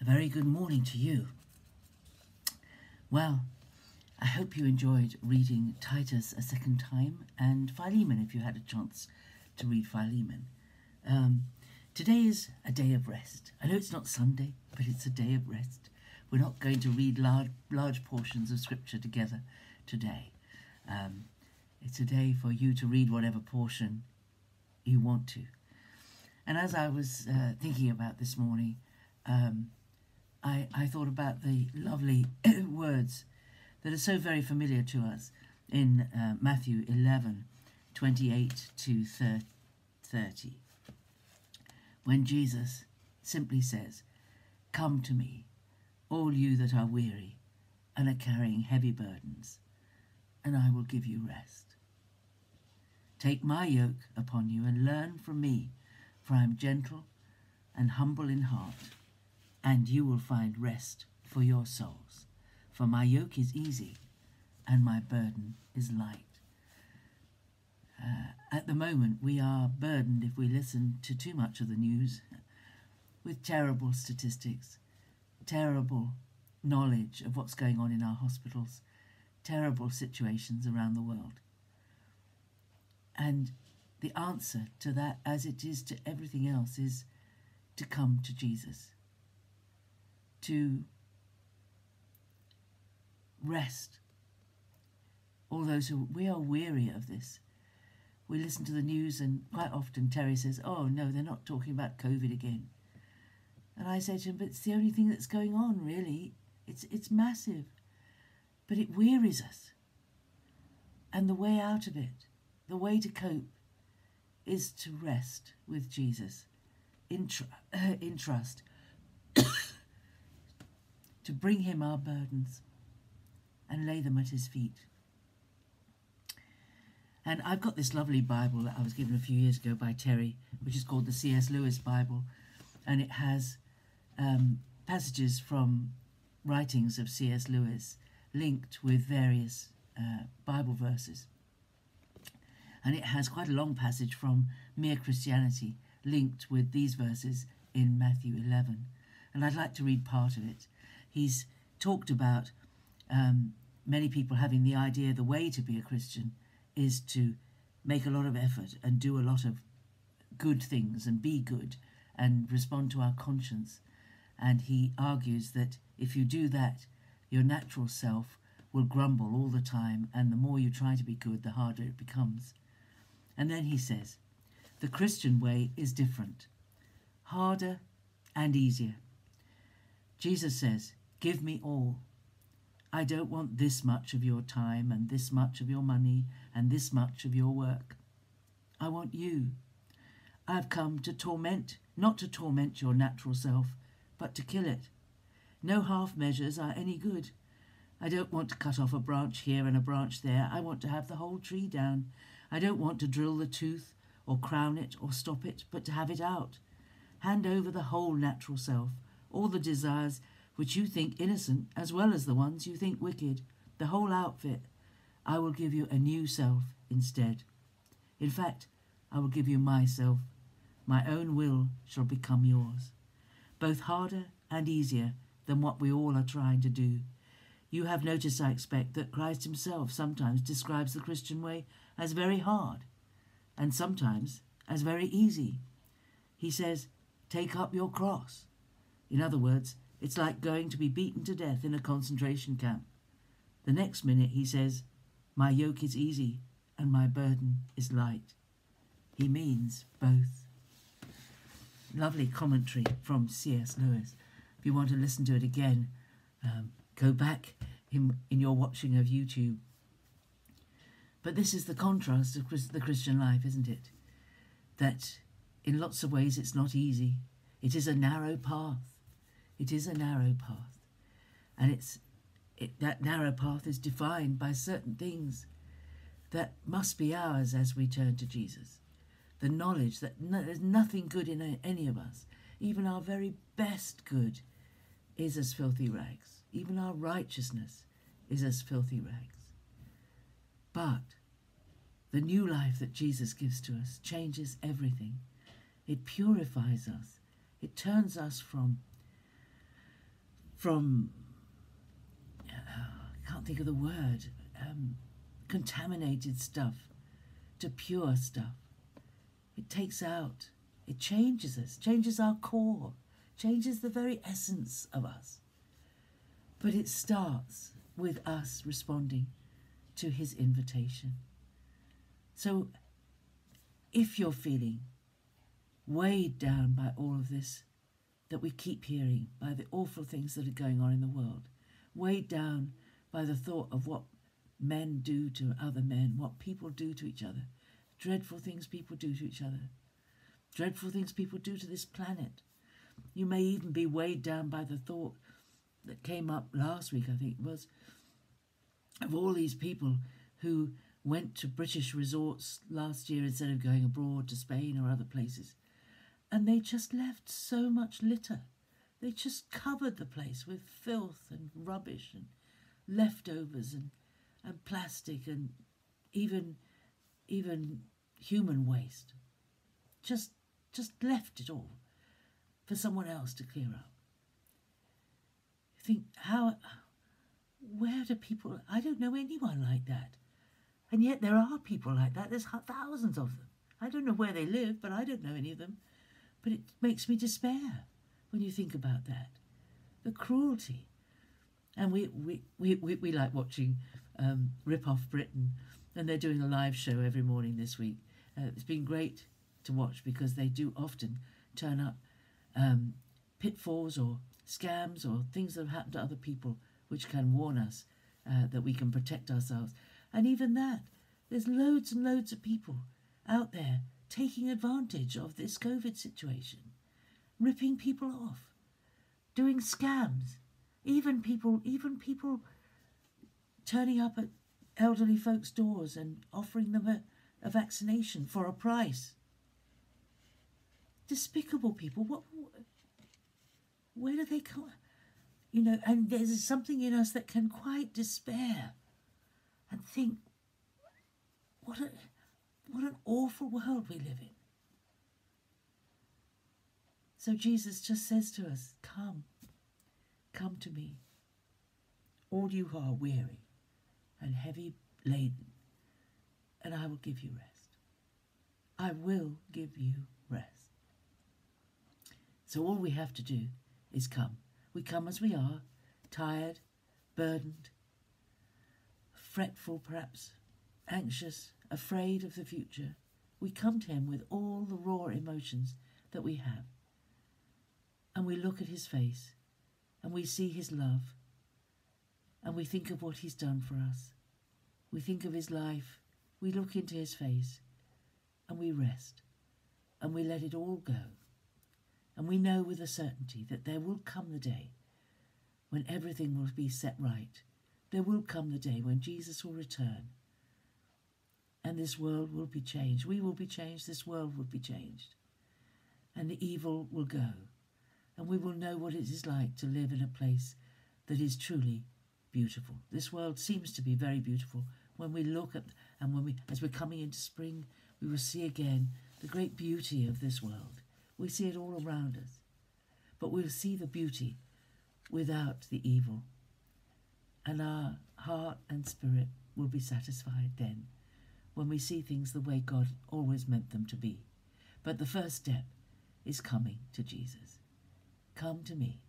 A very good morning to you. Well, I hope you enjoyed reading Titus a second time and Philemon if you had a chance to read Philemon. Today is a day of rest. I know it's not Sunday, but it's a day of rest. We're not going to read large portions of Scripture together today. It's a day for you to read whatever portion you want to. And as I was thinking about this morning, I thought about the lovely words that are so very familiar to us in Matthew 11:28 to 30, when Jesus simply says, "Come to me, all you that are weary and are carrying heavy burdens, and I will give you rest. Take my yoke upon you and learn from me, for I am gentle and humble in heart, and you will find rest for your souls. For my yoke is easy and my burden is light." At the moment, we are burdened if we listen to too much of the news with terrible statistics, terrible knowledge of what's going on in our hospitals, terrible situations around the world. And the answer to that, as it is to everything else, is to come to Jesus, to rest. All those who, we are weary of this. We listen to the news and quite often Terry says, "Oh no, they're not talking about COVID again." And I say to him, "But it's the only thing that's going on, really. It's massive." But it wearies us. And the way out of it, the way to cope, is to rest with Jesus in trust, to bring him our burdens and lay them at his feet. And I've got this lovely Bible that I was given a few years ago by Terry, which is called the C.S. Lewis Bible, and it has passages from writings of C.S. Lewis linked with various Bible verses. And it has quite a long passage from Mere Christianity linked with these verses in Matthew 11. And I'd like to read part of it. He's talked about many people having the idea the way to be a Christian is to make a lot of effort and do a lot of good things and be good and respond to our conscience. And he argues that if you do that, your natural self will grumble all the time, and the more you try to be good, the harder it becomes. And then he says, the Christian way is different, harder and easier. Jesus says, "Give me all. I don't want this much of your time and this much of your money and this much of your work. I want you. I've come to torment, not to torment your natural self, but to kill it. No half measures are any good. I don't want to cut off a branch here and a branch there. I want to have the whole tree down. I don't want to drill the tooth or crown it or stop it, but to have it out. Hand over the whole natural self, all the desires which you think innocent as well as the ones you think wicked, the whole outfit. I will give you a new self instead. In fact, I will give you myself. My own will shall become yours, both harder and easier than what we all are trying to do. You have noticed, I expect, that Christ himself sometimes describes the Christian way as very hard and sometimes as very easy. He says, take up your cross. In other words, it's like going to be beaten to death in a concentration camp. The next minute he says, my yoke is easy and my burden is light. He means both. Lovely commentary from C.S. Lewis. If you want to listen to it again, go back in your watching of YouTube. But this is the contrast of the Christian life, isn't it? That in lots of ways it's not easy. It is a narrow path. It is a narrow path. And that narrow path is defined by certain things that must be ours as we turn to Jesus. The knowledge that there's nothing good in any of us. Even our very best good is as filthy rags. Even our righteousness is as filthy rags. But the new life that Jesus gives to us changes everything. It purifies us. It turns us from from, I can't think of the word, contaminated stuff to pure stuff. It takes out, it changes us, changes our core, changes the very essence of us. But it starts with us responding to his invitation. So if you're feeling weighed down by all of this that we keep hearing, by the awful things that are going on in the world, weighed down by the thought of what men do to other men, what people do to each other, dreadful things people do to each other, dreadful things people do to this planet. You may even be weighed down by the thought that came up last week, I think it was, of all these people who went to British resorts last year instead of going abroad to Spain or other places. And they just left so much litter. They just covered the place with filth and rubbish and leftovers and plastic and even human waste. Just left it all for someone else to clear up. You think, where do people, I don't know anyone like that. And yet there are people like that. There's thousands of them. I don't know where they live, but I don't know any of them. But it makes me despair when you think about that. The cruelty. And we like watching Rip Off Britain, and they're doing a live show every morning this week. It's been great to watch because they do often turn up pitfalls or scams or things that have happened to other people which can warn us that we can protect ourselves. And even that, there's loads and loads of people out there taking advantage of this COVID situation, ripping people off, doing scams, even people turning up at elderly folks' doors and offering them a vaccination for a price. Despicable people. Where do they come? You know, and there's something in us that can quite despair and think, what an awful world we live in. So Jesus just says to us, come to me, all you who are weary and heavy laden, and I will give you rest. I will give you rest. So all we have to do is come. We come as we are, tired, burdened, fretful perhaps, anxious, afraid of the future. We come to him with all the raw emotions that we have. And we look at his face, and we see his love, and we think of what he's done for us. We think of his life, we look into his face, and we rest, and we let it all go. And we know with a certainty that there will come the day when everything will be set right. There will come the day when Jesus will return, and this world will be changed. We will be changed, this world will be changed, and the evil will go. And we will know what it is like to live in a place that is truly beautiful. This world seems to be very beautiful. When we look at, and as we're coming into spring, we will see again the great beauty of this world. We see it all around us. But we'll see the beauty without the evil. And our heart and spirit will be satisfied then, when we see things the way God always meant them to be. But the first step is coming to Jesus. Come to me,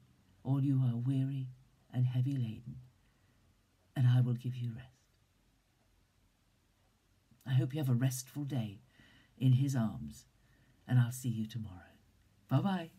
all you who are weary and heavy laden, and I will give you rest. I hope you have a restful day in his arms, and I'll see you tomorrow. Bye-bye.